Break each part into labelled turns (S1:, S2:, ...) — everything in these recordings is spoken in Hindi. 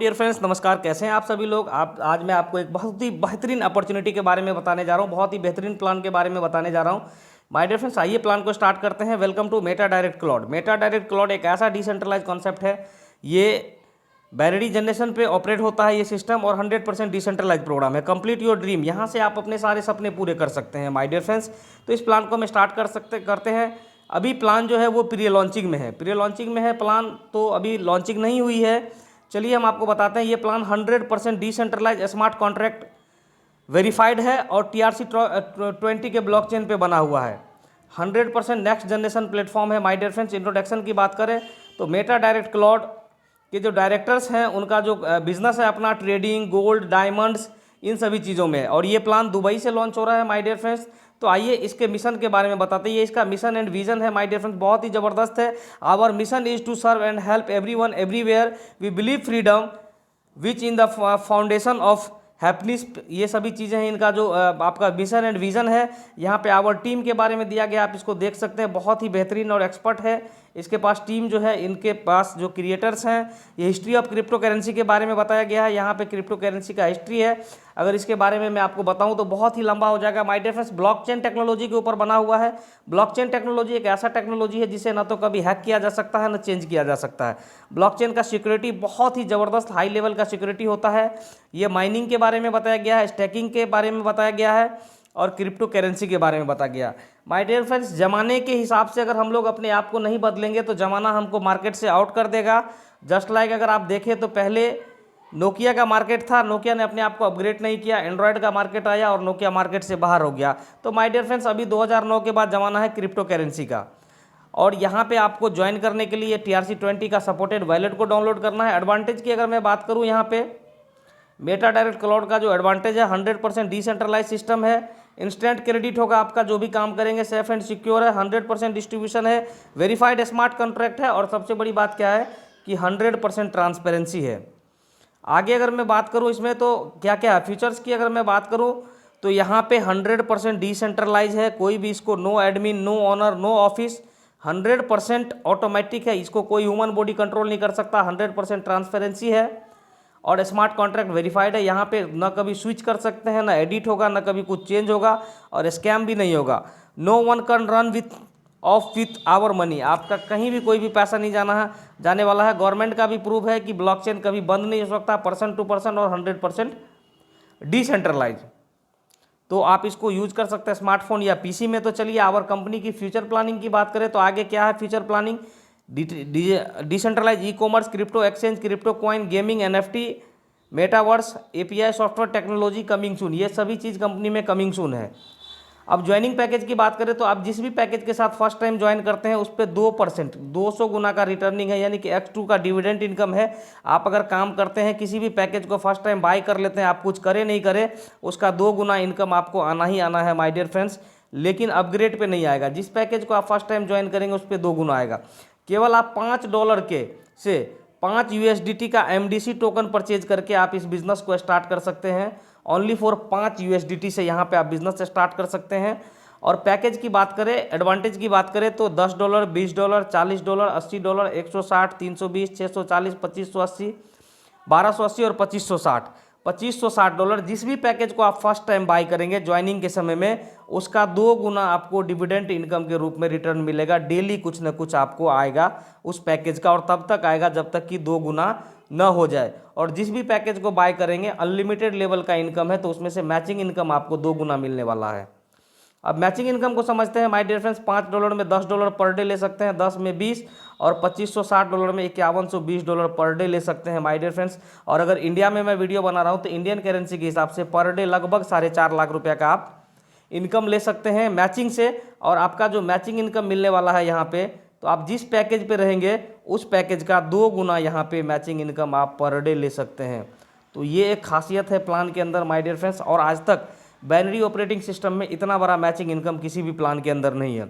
S1: डियर फ्रेंड्स, नमस्कार। कैसे हैं आप सभी लोग। आज मैं आपको एक बहुत ही बेहतरीन अपॉर्चुनिटी के बारे में बताने जा रहा हूं, बहुत ही बेहतरीन प्लान के बारे में बताने जा रहा हूं। माय डियर फ्रेंड्स, आइए प्लान को स्टार्ट करते हैं। Welcome to Meta Direct Cloud. Meta Direct Cloud एक ऐसा डिसेंट्रलाइज कॉन्सेप्ट है, ये बाइनरी जनरेशन पे ऑपरेट होता है ये सिस्टम, और 100% डिसेंट्रलाइज प्रोग्राम है। कंप्लीट योर ड्रीम, यहाँ से आप अपने सारे सपने पूरे कर सकते हैं माय डियर फ्रेंड्स। तो इस प्लान को हम स्टार्ट करते हैं। अभी प्लान जो है वो प्री लॉन्चिंग में है, प्लान तो अभी लॉन्चिंग नहीं हुई है। चलिए हम आपको बताते हैं। ये plan 100% decentralise smart contract verified है और TRC20 के ब्लॉकचेन पे बना हुआ है। 100% नेक्स्ट जनरेशन प्लेटफॉर्म है माय डियर फ्रेंड्स। इंट्रोडक्शन की बात करें तो मेटा डायरेक्ट क्लाउड के जो डायरेक्टर्स हैं उनका जो बिजनेस है अपना ट्रेडिंग, गोल्ड, डायमंड्स, इन सभी चीज़ों में, और ये प्लान दुबई से लॉन्च हो रहा है माय डियर फ्रेंड्स। तो आइए इसके मिशन के बारे में बताते हैं। ये इसका मिशन एंड विजन है माय डियर फ्रेंड्स, बहुत ही ज़बरदस्त है। Our mission is to serve and help everyone everywhere. We believe freedom which in the foundation of happiness. ये सभी चीज़ें हैं इनका जो आपका मिशन एंड विजन है। यहाँ पे आवर टीम के बारे में दिया गया, आप इसको देख सकते हैं, बहुत ही बेहतरीन और एक्सपर्ट है इसके पास टीम जो है। इनके पास जो क्रिएटर्स हैं, ये हिस्ट्री ऑफ क्रिप्टो करेंसी के बारे में बताया गया है। यहाँ पे क्रिप्टो करेंसी का हिस्ट्री है, अगर इसके बारे में मैं आपको बताऊं तो बहुत ही लंबा हो जाएगा my dear friends. Blockchain technology के ऊपर बना हुआ है। ब्लॉकचेन टेक्नोलॉजी एक ऐसा टेक्नोलॉजी है जिसे ना तो कभी हैक किया जा सकता है, ना चेंज किया जा सकता है। ब्लॉकचेन का सिक्योरिटी बहुत ही ज़बरदस्त हाई लेवल का सिक्योरिटी होता है। ये माइनिंग के बारे में बताया गया है, स्टैकिंग के बारे में बताया गया है, और क्रिप्टो करेंसी के बारे में बताया गया। माय डियर फ्रेंड्स, ज़माने के हिसाब से अगर हम लोग अपने आप को नहीं बदलेंगे तो ज़माना हमको मार्केट से आउट कर देगा। जस्ट लाइक अगर आप देखें तो पहले नोकिया का मार्केट था, नोकिया ने अपने आप को अपग्रेड नहीं किया, एंड्रॉयड का मार्केट आया और नोकिया मार्केट से बाहर हो गया। तो माय डियर फ्रेंड्स, अभी 2009 के बाद ज़माना है क्रिप्टो करेंसी का। और यहाँ पे आपको ज्वाइन करने के लिए TRC20 का सपोर्टेड वॉलेट को डाउनलोड करना है। एडवांटेज की अगर मैं बात करूँ, यहाँ पे मेटा डायरेक्ट क्लाउड का जो एडवांटेज है, 100% डिसेंट्रलाइज सिस्टम है। इंस्टेंट क्रेडिट होगा आपका, जो भी काम करेंगे सेफ एंड सिक्योर है। 100% डिस्ट्रीब्यूशन है, वेरीफाइड स्मार्ट कॉन्ट्रैक्ट है, और सबसे बड़ी बात क्या है कि 100% ट्रांसपेरेंसी है। आगे अगर मैं बात करूं इसमें तो क्या क्या है फीचर्स की, अगर मैं बात करूं तो यहाँ पे 100% डिसेंट्रलाइज है। कोई भी इसको no admin, no owner, no office, 100% automatic है। इसको कोई ह्यूमन बॉडी कंट्रोल नहीं कर सकता। 100% ट्रांसपेरेंसी है और स्मार्ट कॉन्ट्रैक्ट वेरीफाइड है। यहाँ पे ना कभी स्विच कर सकते हैं, ना एडिट होगा, ना कभी कुछ चेंज होगा, और स्कैम भी नहीं होगा। No one can run with our money. आपका कहीं भी कोई भी पैसा नहीं जाने वाला है। गवर्नमेंट का भी प्रूफ है कि ब्लॉकचेन कभी बंद नहीं हो सकता, पर्सन टू पर्सन और 100% डिसेंट्रलाइज। तो आप इसको यूज कर सकते हैं स्मार्टफोन या PC में। तो चलिए आवर कंपनी की फ्यूचर प्लानिंग की बात करें तो आगे क्या है future planning. Decentralise e-commerce, crypto exchange, crypto coin, gaming, NFT, metaverse, API software technology coming soon. ये सभी चीज़ कंपनी में कमिंग सून है। अब ज्वाइनिंग पैकेज की बात करें तो आप जिस भी पैकेज के साथ फर्स्ट टाइम ज्वाइन करते हैं उस पर 2% 200 गुना का रिटर्निंग है, यानी कि X2 का डिविडेंड इनकम है। आप अगर काम करते हैं किसी भी पैकेज को फर्स्ट टाइम बाय कर लेते हैं, आप कुछ करें नहीं करें, उसका 2 गुना इनकम आपको आना ही आना है माय डियर फ्रेंड्स। लेकिन अपग्रेड पे नहीं आएगा। जिस पैकेज को आप फर्स्ट टाइम ज्वाइन करेंगे उस पर 2 गुना आएगा। केवल आप $5 के से 5 USDT का MDC टोकन परचेज करके आप इस बिजनेस को स्टार्ट कर सकते हैं। ओनली फॉर 5 USDT से यहाँ पे आप बिजनेस स्टार्ट कर सकते हैं। और पैकेज की बात करें, एडवांटेज की बात करें तो $10, $20, $40, $80, 160, 320, 640, 2580, 1280 और 2560। $2560 जिस भी पैकेज को आप फर्स्ट टाइम बाय करेंगे ज्वाइनिंग के समय में, उसका 2 गुना आपको डिविडेंड इनकम के रूप में रिटर्न मिलेगा। डेली कुछ ना कुछ आपको आएगा उस पैकेज का, और तब तक आएगा जब तक कि 2 गुना न हो जाए। और जिस भी पैकेज को बाय करेंगे अनलिमिटेड लेवल का इनकम है, तो उसमें से मैचिंग इनकम आपको 2 गुना मिलने वाला है। अब मैचिंग इनकम को समझते हैं माय डियर फ्रेंड्स। $5 में $10 पर डे ले सकते हैं, 10 में 20, और $2560 में $5120 पर डे ले सकते हैं माय डियर फ्रेंड्स। और अगर इंडिया में मैं वीडियो बना रहा हूँ तो इंडियन करेंसी के हिसाब से पर डे लगभग 4.5 लाख रुपये का आप इनकम ले सकते हैं मैचिंग से। और आपका जो मैचिंग इनकम मिलने वाला है यहाँ पे, तो आप जिस पैकेज पे रहेंगे उस पैकेज का 2 गुना यहाँ पे मैचिंग इनकम आप पर डे ले सकते हैं। तो ये एक खासियत है प्लान के अंदर माय डियर फ्रेंड्स, और आज तक बाइनरी ऑपरेटिंग सिस्टम में इतना बड़ा मैचिंग इनकम किसी भी प्लान के अंदर नहीं है।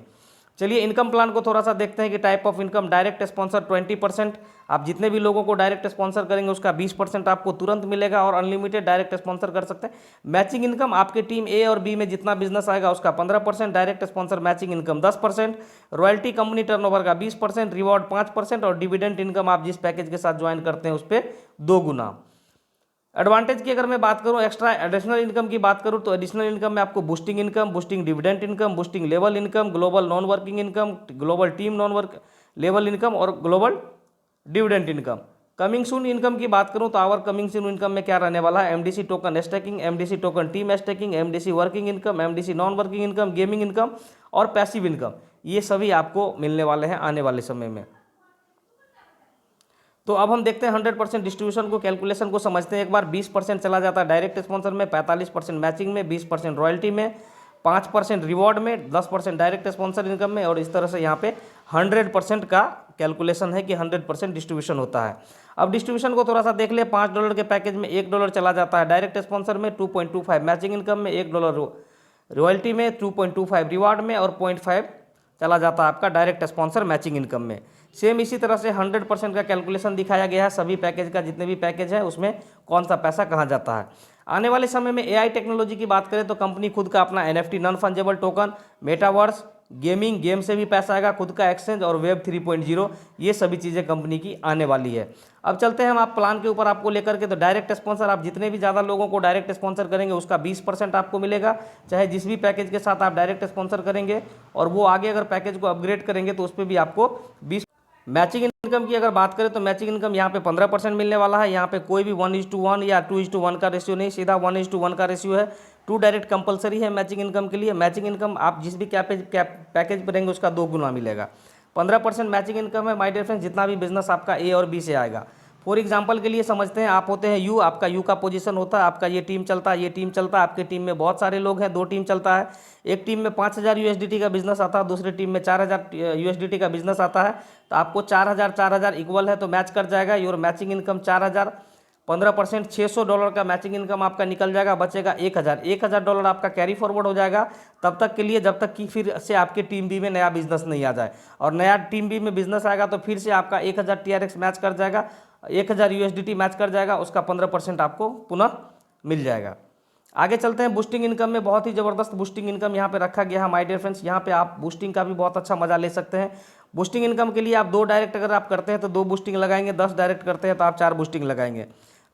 S1: चलिए इनकम प्लान को थोड़ा सा देखते हैं कि type of income. Direct sponsor 20%, आप जितने भी लोगों को डायरेक्ट स्पॉन्सर करेंगे उसका 20% आपको तुरंत मिलेगा और अनलिमिटेड डायरेक्ट स्पॉन्सर कर सकते हैं। मैचिंग इनकम, आपके टीम ए और बी में जितना बिजनेस आएगा उसका 15%, direct sponsor matching income 10%, royalty company turnover का 20%, रिवॉर्ड 5% और डिविडेंड इनकम आप जिस पैकेज के साथ ज्वाइन करते हैं उस पर 2 गुना। एडवांटेज की अगर मैं बात करूं, एक्स्ट्रा एडिशनल इनकम की बात करूं तो एडिशनल इनकम में आपको boosting income, boosting dividend income, boosting level income, global non working income, global team non work level income और global dividend income. Coming soon income की बात करूं तो आवर कमिंग सून इनकम में क्या रहने वाला है, MDC token stacking, MDC token team stacking, MDC working income, MDC non working income, gaming income और पैसिव इनकम, ये सभी आपको मिलने वाले हैं आने वाले समय में। तो अब हम देखते हैं 100% डिस्ट्रीब्यूशन को, कैलकुलेशन को समझते हैं एक बार। 20% चला जाता है डायरेक्ट स्पॉन्सर में, 45% मैचिंग में, 20% रॉयल्टी में, 5% रिवॉर्ड में, 10% डायरेक्ट स्पॉन्सर इनकम में और इस तरह से यहाँ पे 100% का कैलकुलेशन है कि 100% डिस्ट्रीब्यूशन होता है। अब डिस्ट्रीब्यूशन को थोड़ा सा देख ले। $5 के पैकेज में $1 चला जाता है डायरेक्ट स्पॉन्सर में, 2.25 मैचिंग इनकम में, $1 रॉयल्टी में, 2.25 रिवॉर्ड में और 0.5 चला जाता है आपका डायरेक्ट स्पॉन्सर मैचिंग इनकम में। सेम इसी तरह से 100% का कैलकुलेशन दिखाया गया है सभी पैकेज का, जितने भी पैकेज है उसमें कौन सा पैसा कहाँ जाता है। आने वाले समय में एआई टेक्नोलॉजी की बात करें तो कंपनी खुद का अपना NFT non fungible token, metaverse, gaming, game से भी पैसा आएगा, खुद का एक्सचेंज और वेब 3.0, ये सभी चीज़ें कंपनी की आने वाली है। अब चलते हैं हम आप प्लान के ऊपर आपको लेकर के। तो डायरेक्ट स्पॉन्सर, आप जितने भी ज़्यादा लोगों को डायरेक्ट स्पॉन्सर करेंगे उसका 20% आपको मिलेगा, चाहे जिस भी पैकेज के साथ आप डायरेक्ट स्पॉन्सर करेंगे, और वो आगे अगर पैकेज को अपग्रेड करेंगे तो उस पर भी आपको 20। मैचिंग इनकम की अगर बात करें तो मैचिंग इनकम यहाँ पे 15% मिलने वाला है। यहाँ पे कोई भी 1:1 या 2:1 का रेशियो नहीं, सीधा 1:1 का रेशियो है। 2 डायरेक्ट कंपलसरी है मैचिंग इनकम के लिए। मैचिंग इनकम आप जिस भी पैकेज पर रहेंगे उसका 2 गुना मिलेगा। 15% मैचिंग इनकम है माय डियर फ्रेंड्स, जितना भी बिजनेस आपका ए और बी से आएगा। फॉर एग्जाम्पल के लिए समझते हैं, आप होते हैं यू, आपका यू का पोजीशन होता है, आपका ये टीम चलता है, ये टीम चलता है, आपके टीम में बहुत सारे लोग हैं, 2 टीम चलता है। एक टीम में 5000 USDT का बिजनेस आता है, दूसरी टीम में 4000 USDT का बिजनेस आता है। तो आपको 4000 इक्वल है तो मैच कर जाएगा। योर मैचिंग इनकम 4000, 15% $600 का मैचिंग इनकम आपका निकल जाएगा, बचेगा 1000। $1000 आपका कैरी फॉरवर्ड हो जाएगा तब तक के लिए जब तक कि फिर से आपके टीम बी में नया बिजनेस नहीं आ जाए, और नया टीम बी में बिजनेस आएगा तो फिर से आपका 1000 TRX मैच कर जाएगा, 1000 USDT मैच कर जाएगा, उसका 15% आपको पुनः मिल जाएगा। आगे चलते हैं। बूस्टिंग इनकम में बहुत ही ज़बरदस्त बूस्टिंग इनकम यहाँ पे रखा गया है माय डियर फ्रेंड्स। यहाँ पे आप बूस्टिंग का भी बहुत अच्छा मजा ले सकते हैं। बूस्टिंग इनकम के लिए आप 2 डायरेक्ट अगर आप करते हैं तो 2 बूस्टिंग लगाएंगे, 10 डायरेक्ट करते हैं तो आप 4 बूस्टिंग लगाएंगे।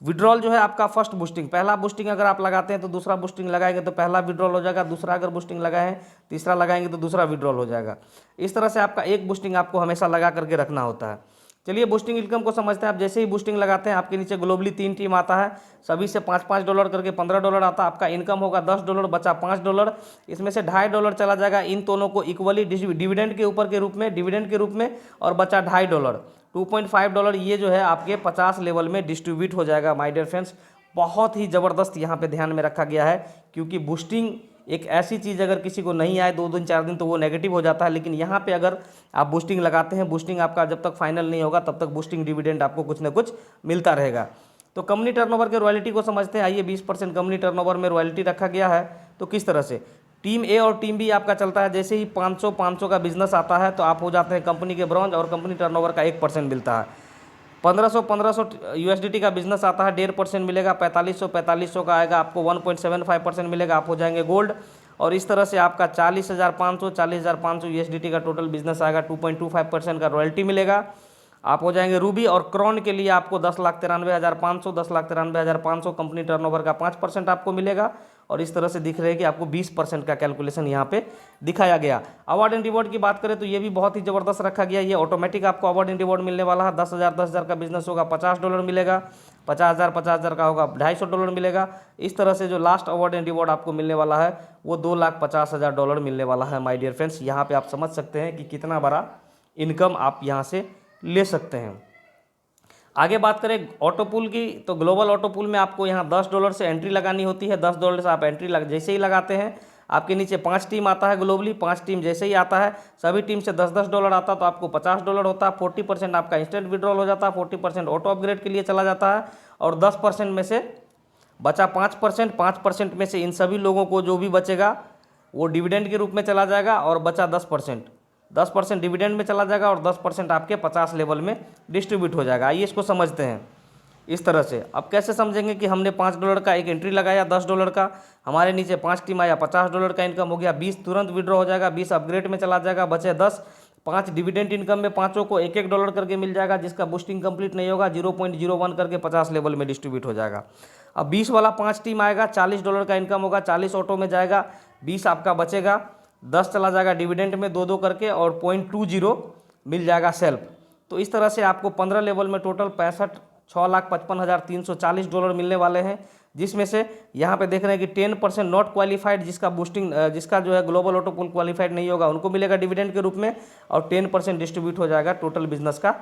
S1: विड्रॉल जो है आपका फर्स्ट बूस्टिंग, पहला बूस्टिंग अगर आप लगाते हैं तो दूसरा बूस्टिंग लगाएंगे तो पहला विड्रॉल हो जाएगा, दूसरा अगर बूस्टिंग लगाए हैं तीसरा लगाएंगे तो दूसरा विड्रॉल हो जाएगा। इस तरह से आपका एक बूस्टिंग आपको हमेशा लगा करके रखना होता है। चलिए बूस्टिंग इनकम को समझते हैं। आप जैसे ही बूस्टिंग लगाते हैं आपके नीचे ग्लोबली 3 टीम आता है, सभी से $5-5 करके $15 आता है। आपका इनकम होगा $10, बचा $5। इसमें से $2.5 चला जाएगा इन दोनों को इक्वली डिविडेंड के ऊपर के रूप में, डिविडेंड के रूप में, और बचा $2.5, $2.5 ये जो है आपके 50 लेवल में डिस्ट्रीब्यूट हो जाएगा माय डियर फ्रेंड्स। बहुत ही ज़बरदस्त यहाँ पे ध्यान में रखा गया है, क्योंकि बूस्टिंग एक ऐसी चीज़ अगर किसी को नहीं आए 2 दिन 4 दिन तो वो नेगेटिव हो जाता है, लेकिन यहाँ पे अगर आप बूस्टिंग लगाते हैं, बूस्टिंग आपका जब तक फाइनल नहीं होगा तब तक बूस्टिंग डिविडेंड आपको कुछ ना कुछ मिलता रहेगा। तो कंपनी टर्नओवर के रॉयल्टी को समझते हैं। आइए 20% कंपनी टर्नओवर में रॉयल्टी रखा गया है। तो किस तरह से टीम ए और टीम बी आपका चलता है, जैसे ही 500 का बिजनेस आता है तो आप हो जाते हैं कंपनी के ब्रॉन्ज, और कंपनी टर्नओवर का 1% मिलता है। 1500 USDT का बिजनेस आता है, 1.5% मिलेगा। 4500 का आएगा, आपको 1.75% मिलेगा, आप हो जाएंगे गोल्ड। और इस तरह से आपका 40,500 USDT का टोटल बिजनेस आएगा, 2.25% का रॉयल्टी मिलेगा, आप हो जाएंगे रूबी। और क्रॉन के लिए आपको 10,93,500 कंपनी टर्नओवर का 5% आपको मिलेगा। और इस तरह से दिख रहे हैं कि आपको 20% का कैलकुलेशन यहाँ पे दिखाया गया। अवार्ड एंड रिवॉर्ड की बात करें तो ये भी बहुत ही ज़बरदस्त रखा गया। ये ऑटोमेटिक आपको अवार्ड एंड रिवॉर्ड मिलने वाला है। 10,000 का बिजनेस होगा $50 मिलेगा, 50,000 का होगा $250 मिलेगा। इस तरह से जो लास्ट अवार्ड एंड रिवॉर्ड आपको मिलने वाला है वो $2,50,000 मिलने वाला है माय डियर फ्रेंड्स। यहाँ पे आप समझ सकते हैं कि कितना बड़ा इनकम आप यहाँ से ले सकते हैं। आगे बात करें ऑटो पूल की, तो ग्लोबल ऑटो पूल में आपको यहाँ $10 से एंट्री लगानी होती है। $10 से आप एंट्री जैसे ही लगाते हैं आपके नीचे 5 टीम आता है ग्लोबली। 5 टीम जैसे ही आता है, सभी टीम से $10 आता है तो आपको $50 होता है। 40% आपका इंस्टेंट विड्रॉल हो जाता है, 40% ऑटो अपग्रेड के लिए चला जाता है, और 10% में से बचा 5% में से इन सभी लोगों को जो भी बचेगा वो डिविडेंड के रूप में चला जाएगा, और बचा 10% 10% डिविडेंड में चला जाएगा और 10% आपके 50 लेवल में डिस्ट्रीब्यूट हो जाएगा। आइए इसको समझते हैं इस तरह से। अब कैसे समझेंगे कि हमने $5 का एक एंट्री लगाया, $10 का, हमारे नीचे 5 टीम आया, $50 का इनकम हो गया, 20 तुरंत विड्रॉ हो जाएगा, 20 अपग्रेड में चला जाएगा, बचे 10, 5 डिविडेंड इनकम में पाँचों को $1 करके मिल जाएगा, जिसका बूस्टिंग कंप्लीट नहीं होगा, 0.01 करके 50 लेवल में डिस्ट्रीब्यूट हो जाएगा। अब 20 वाला 5 टीम आएगा, $40 का इनकम होगा, 40 ऑटो में जाएगा, 20 आपका बचेगा, 10 चला जाएगा डिविडेंड में 2-2 करके और 0.20 मिल जाएगा सेल्फ। तो इस तरह से आपको 15 लेवल में टोटल $6,55,340 मिलने वाले हैं, जिसमें से यहाँ पे देख रहे हैं कि 10% नॉट क्वालिफाइड, जिसका बूस्टिंग जिसका जो है ग्लोबल ऑटो पूल क्वालिफाइड नहीं होगा उनको मिलेगा डिविडेंड के रूप में, और 10% डिस्ट्रीब्यूट हो जाएगा टोटल बिजनेस का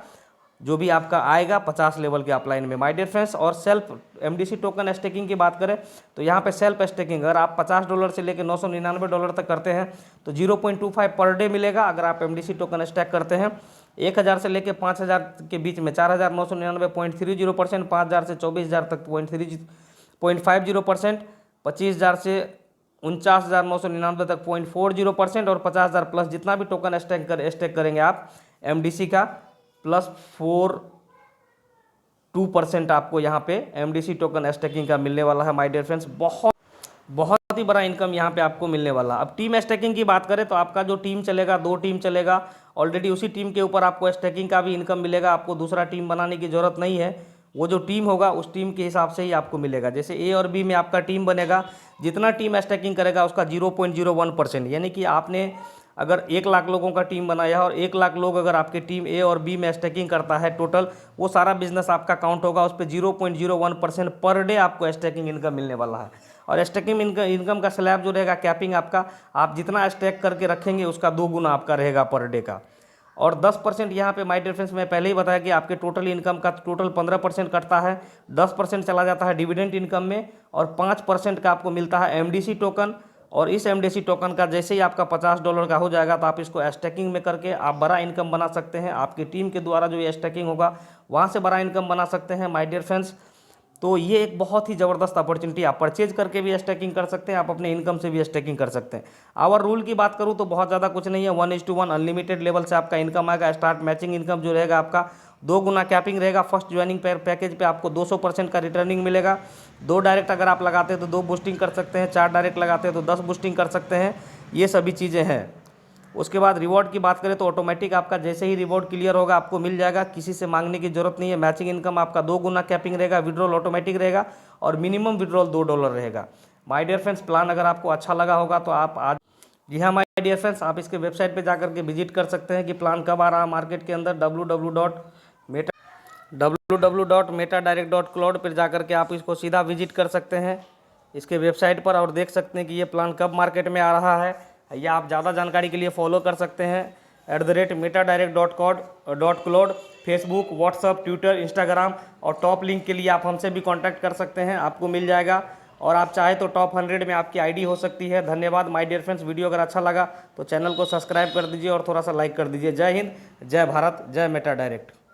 S1: जो भी आपका आएगा 50 लेवल के अपलाइन में। माय डियर फ्रेंड्स, और सेल्फ एमडीसी टोकन स्टेकिंग की बात करें तो यहाँ पे सेल्फ स्टेकिंग अगर आप $50 से लेकर $999 तक करते हैं तो 0.25 पर डे मिलेगा। अगर आप एमडीसी टोकन स्टैक करते हैं 1000 से लेकर 5000 के बीच में 4999.30%, 5000 से 24000 तक 0.50%, 25000 से 49,999 तक 0.40% और 50,000 प्लस जितना भी टोकन स्टेक करेंगे आप एमडीसी का प्लस 2% आपको यहाँ पे एमडीसी टोकन स्टेकिंग का मिलने वाला है। माय डियर फ्रेंड्स, बहुत ही बड़ा इनकम यहाँ पे आपको मिलने वाला। अब टीम स्टेकिंग की बात करें तो आपका जो टीम चलेगा 2 टीम चलेगा, ऑलरेडी उसी टीम के ऊपर आपको स्टेकिंग का भी इनकम मिलेगा, आपको दूसरा टीम बनाने की ज़रूरत नहीं है। वो जो टीम होगा उस टीम के हिसाब से ही आपको मिलेगा। जैसे ए और बी में आपका टीम बनेगा, जितना टीम स्टेकिंग करेगा उसका 0.01%, यानी कि आपने अगर 1 लाख लोगों का टीम बनाया और 1 लाख लोग अगर आपके टीम ए और बी में स्टेकिंग करता है टोटल, वो सारा बिजनेस आपका काउंट होगा, उस पर 0.01% पर डे आपको स्टेकिंग इनकम मिलने वाला है। और स्टेकिंग इनकम का स्लैब जो रहेगा कैपिंग आपका, आप जितना स्टेक करके रखेंगे उसका 2 गुना आपका रहेगा पर डे का। और 10% यहाँ पे माय डियर फ्रेंड्स मैं पहले ही बताया कि आपके टोटल इनकम का टोटल 15% कटता है, 10% चला जाता है डिविडेंड इनकम में और 5% का आपको मिलता है एमडीसी टोकन। और इस एमडीसी टोकन का जैसे ही आपका $50 का हो जाएगा तो आप इसको स्टेकिंग में करके आप बड़ा इनकम बना सकते हैं। आपकी टीम के द्वारा जो ये स्टेकिंग होगा वहाँ से बड़ा इनकम बना सकते हैं माय डियर फ्रेंड्स। तो ये एक बहुत ही ज़बरदस्त अपॉर्चुनिटी, आप परचेज करके भी स्टेकिंग कर सकते हैं, आप अपने इनकम से भी स्टेकिंग कर सकते हैं। आवर रूल की बात करूँ तो बहुत ज़्यादा कुछ नहीं है, 1:1 अनलिमिटेड लेवल से आपका इनकम आएगा। स्टार्ट मैचिंग इनकम जो रहेगा आपका 2 गुना कैपिंग रहेगा। फर्स्ट ज्वाइनिंग पैकेज पे आपको 200% का रिटर्निंग मिलेगा। 2 डायरेक्ट अगर आप लगाते हैं तो 2 बूस्टिंग कर सकते हैं, 4 डायरेक्ट लगाते हैं तो 10 बूस्टिंग कर सकते हैं, ये सभी चीज़ें हैं। उसके बाद रिवॉर्ड की बात करें तो ऑटोमेटिक आपका जैसे ही रिवॉर्ड क्लियर होगा आपको मिल जाएगा, किसी से मांगने की जरूरत नहीं है। मैचिंग इनकम आपका 2 गुना कैपिंग रहेगा, विड्रॉल ऑटोमेटिक रहेगा और मिनिमम विड्रॉल $2 रहेगा। माय डियर फ्रेंड्स, प्लान अगर आपको अच्छा लगा होगा तो आप आज, जी हाँ माय डियर फ्रेंड्स, आप इसके वेबसाइट पे जाकर के विजिट कर सकते हैं कि प्लान कब आ रहा है मार्केट के अंदर। www.metadirect.cloud पर जाकर के आप इसको सीधा विजिट कर सकते हैं इसके वेबसाइट पर और देख सकते हैं कि ये प्लान कब मार्केट में आ रहा है। या आप ज़्यादा जानकारी के लिए फॉलो कर सकते हैं @metadirect.cloud, Facebook, WhatsApp, Twitter, Instagram और टॉप लिंक के लिए आप हमसे भी कांटेक्ट कर सकते हैं, आपको मिल जाएगा। और आप चाहे तो टॉप 100 में आपकी आईडी हो सकती है। धन्यवाद माय डियर फ्रेंड्स, वीडियो अगर अच्छा लगा तो चैनल को सब्सक्राइब कर दीजिए और थोड़ा सा लाइक कर दीजिए। जय हिंद, जय भारत, जय मेटा डायरेक्ट।